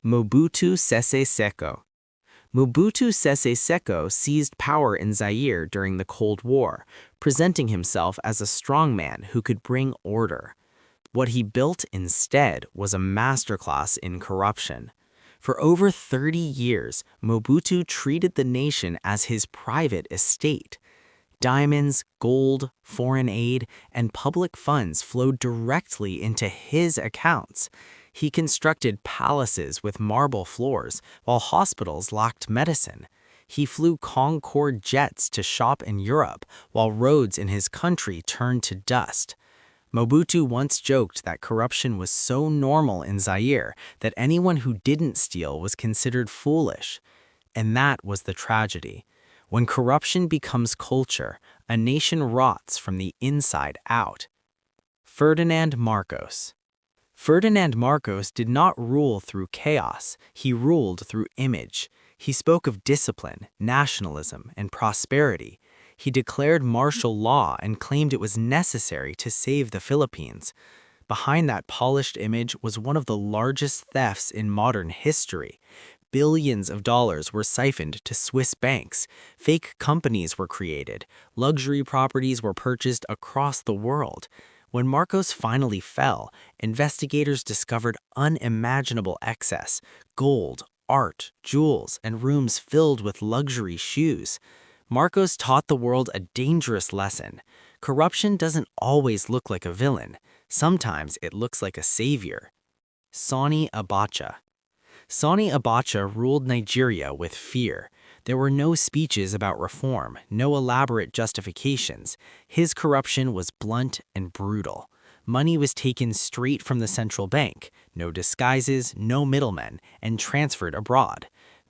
Mobutu Sese Seko. Mobutu Sese Seko seized power in Zaire during the Cold War, presenting himself as a strongman who could bring order. What he built instead was a masterclass in corruption. For over 30 years, Mobutu treated the nation as his private estate. Diamonds, gold, foreign aid, and public funds flowed directly into his accounts. He constructed palaces with marble floors, while hospitals lacked medicine. He flew Concorde jets to shop in Europe, while roads in his country turned to dust. Mobutu once joked that corruption was so normal in Zaire that anyone who didn't steal was considered foolish. And that was the tragedy. When corruption becomes culture, a nation rots from the inside out. Ferdinand Marcos. Ferdinand Marcos did not rule through chaos, he ruled through image. He spoke of discipline, nationalism, and prosperity. He declared martial law and claimed it was necessary to save the Philippines. Behind that polished image was one of the largest thefts in modern history. Billions of dollars were siphoned to Swiss banks, fake companies were created, luxury properties were purchased across the world. When Marcos finally fell, investigators discovered unimaginable excess: gold, art, jewels, and rooms filled with luxury shoes. Marcos taught the world a dangerous lesson. Corruption doesn't always look like a villain. Sometimes it looks like a savior. Sani Abacha. Sani Abacha ruled Nigeria with fear. There were no speeches about reform, no elaborate justifications. His corruption was blunt and brutal. Money was taken straight from the central bank, no disguises, no middlemen, and transferred abroad.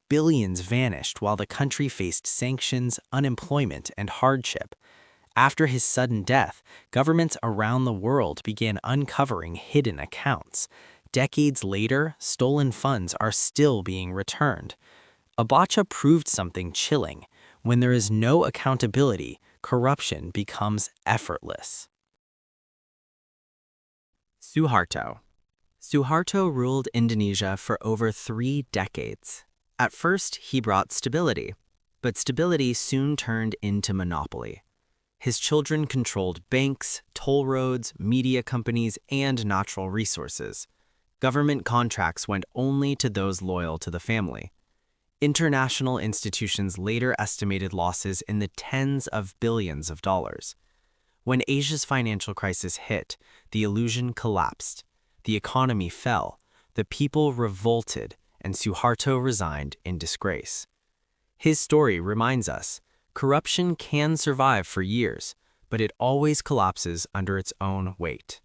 Billions vanished while the country faced sanctions, unemployment, and hardship. After his sudden death, governments around the world began uncovering hidden accounts. Decades later, stolen funds are still being returned. Abacha proved something chilling. When there is no accountability, corruption becomes effortless. Suharto. Suharto ruled Indonesia for over 3 decades. At first, he brought stability, but stability soon turned into monopoly. His children controlled banks, toll roads, media companies, and natural resources. Government contracts went only to those loyal to the family. International institutions later estimated losses in the tens of billions of dollars. When Asia's financial crisis hit, the illusion collapsed. The economy fell, the people revolted, and Suharto resigned in disgrace. His story reminds us, corruption can survive for years, but it always collapses under its own weight.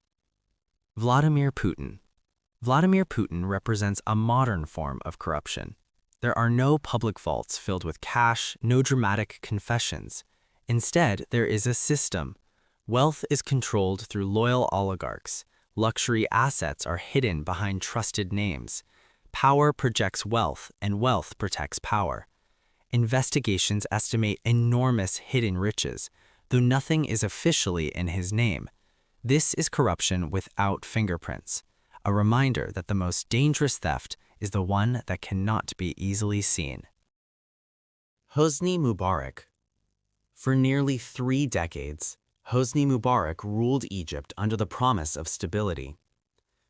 Vladimir Putin. Vladimir Putin represents a modern form of corruption. There are no public vaults filled with cash, no dramatic confessions. Instead, there is a system. Wealth is controlled through loyal oligarchs. Luxury assets are hidden behind trusted names. Power projects wealth, and wealth protects power. Investigations estimate enormous hidden riches, though nothing is officially in his name. This is corruption without fingerprints. A reminder that the most dangerous theft is the one that cannot be easily seen. Hosni Mubarak. For nearly 3 decades, Hosni Mubarak ruled Egypt under the promise of stability.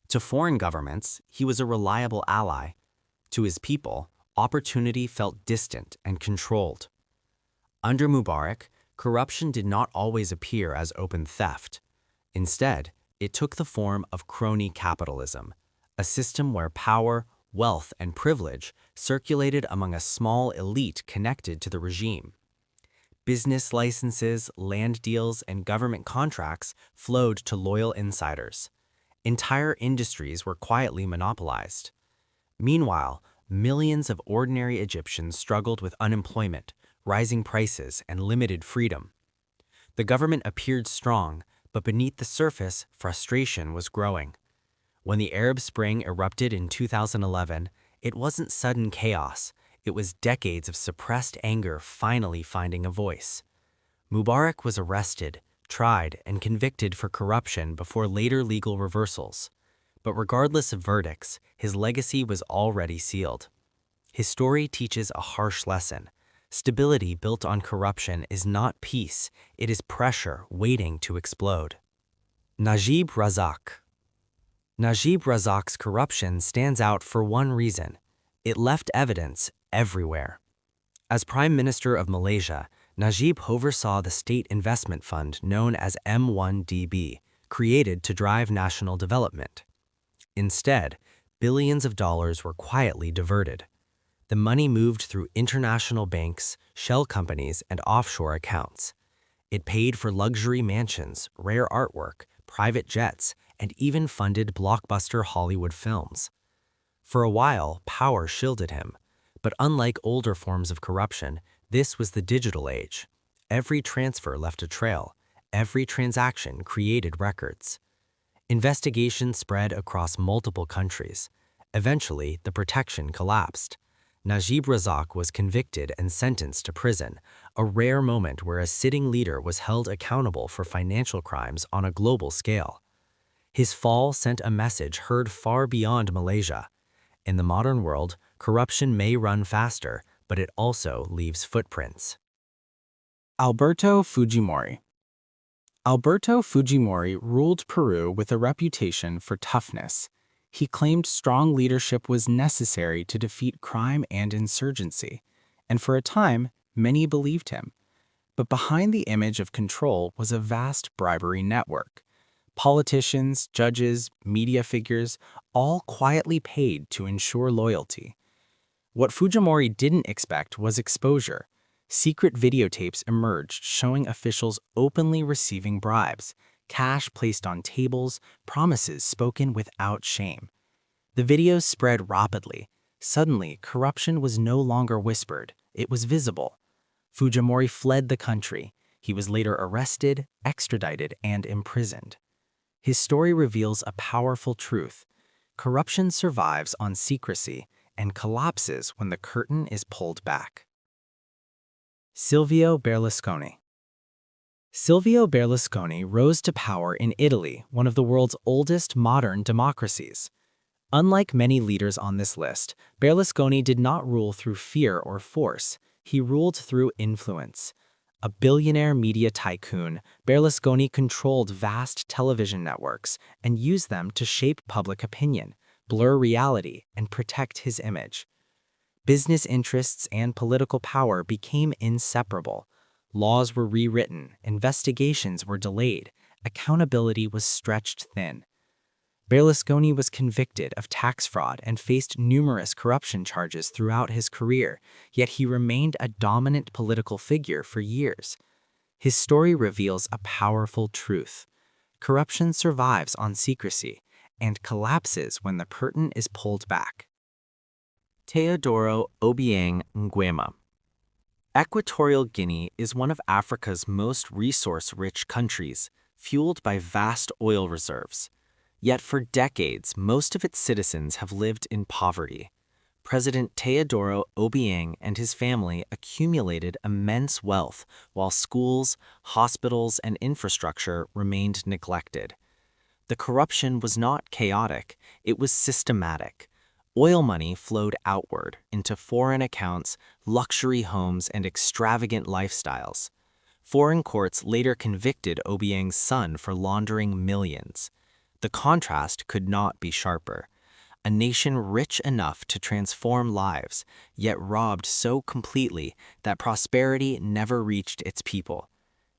To foreign governments, he was a reliable ally. To his people, opportunity felt distant and controlled. Under Mubarak, corruption did not always appear as open theft. Instead, it took the form of crony capitalism, a system where power, wealth, and privilege circulated among a small elite connected to the regime. Business licenses, land deals, and government contracts flowed to loyal insiders. Entire industries were quietly monopolized. Meanwhile, millions of ordinary Egyptians struggled with unemployment, rising prices, and limited freedom. The government appeared strong, but beneath the surface, frustration was growing. When the Arab Spring erupted in 2011, it wasn't sudden chaos. It was decades of suppressed anger finally finding a voice. Mubarak was arrested, tried, and convicted for corruption before later legal reversals. But regardless of verdicts, his legacy was already sealed. His story teaches a harsh lesson. Stability built on corruption is not peace, it is pressure waiting to explode. Najib Razak. Najib Razak's corruption stands out for one reason. It left evidence everywhere. As Prime Minister of Malaysia, Najib oversaw the state investment fund known as M1DB, created to drive national development. Instead, billions of dollars were quietly diverted. The money moved through international banks, shell companies, and offshore accounts. It paid for luxury mansions, rare artwork, private jets, and even funded blockbuster Hollywood films. For a while, power shielded him. But unlike older forms of corruption, this was the digital age. Every transfer left a trail. Every transaction created records. Investigations spread across multiple countries. Eventually, the protection collapsed. Najib Razak was convicted and sentenced to prison, a rare moment where a sitting leader was held accountable for financial crimes on a global scale. His fall sent a message heard far beyond Malaysia. In the modern world, corruption may run faster, but it also leaves footprints. Alberto Fujimori. Alberto Fujimori ruled Peru with a reputation for toughness. He claimed strong leadership was necessary to defeat crime and insurgency, and for a time, many believed him. But behind the image of control was a vast bribery network. Politicians, judges, media figures, all quietly paid to ensure loyalty. What Fujimori didn't expect was exposure. Secret videotapes emerged showing officials openly receiving bribes, cash placed on tables, promises spoken without shame. The videos spread rapidly. Suddenly, corruption was no longer whispered, it was visible. Fujimori fled the country. He was later arrested, extradited, and imprisoned. His story reveals a powerful truth. Corruption survives on secrecy and collapses when the curtain is pulled back. Silvio Berlusconi. Silvio Berlusconi rose to power in Italy, one of the world's oldest modern democracies. Unlike many leaders on this list, Berlusconi did not rule through fear or force. He ruled through influence. A billionaire media tycoon, Berlusconi controlled vast television networks and used them to shape public opinion, blur reality, and protect his image. Business interests and political power became inseparable. Laws were rewritten, investigations were delayed, accountability was stretched thin. Berlusconi was convicted of tax fraud and faced numerous corruption charges throughout his career, yet he remained a dominant political figure for years. His story reveals a powerful truth. Corruption survives on secrecy and collapses when the curtain is pulled back. Teodoro Obiang Nguema. Equatorial Guinea is one of Africa's most resource-rich countries, fueled by vast oil reserves. Yet for decades, most of its citizens have lived in poverty. President Teodoro Obiang and his family accumulated immense wealth while schools, hospitals, and infrastructure remained neglected. The corruption was not chaotic, it was systematic. Oil money flowed outward into foreign accounts, luxury homes, and extravagant lifestyles. Foreign courts later convicted Obiang's son for laundering millions. The contrast could not be sharper. A nation rich enough to transform lives, yet robbed so completely that prosperity never reached its people.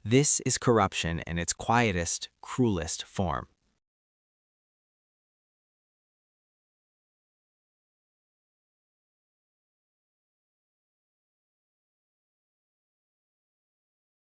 This is corruption in its quietest, cruelest form.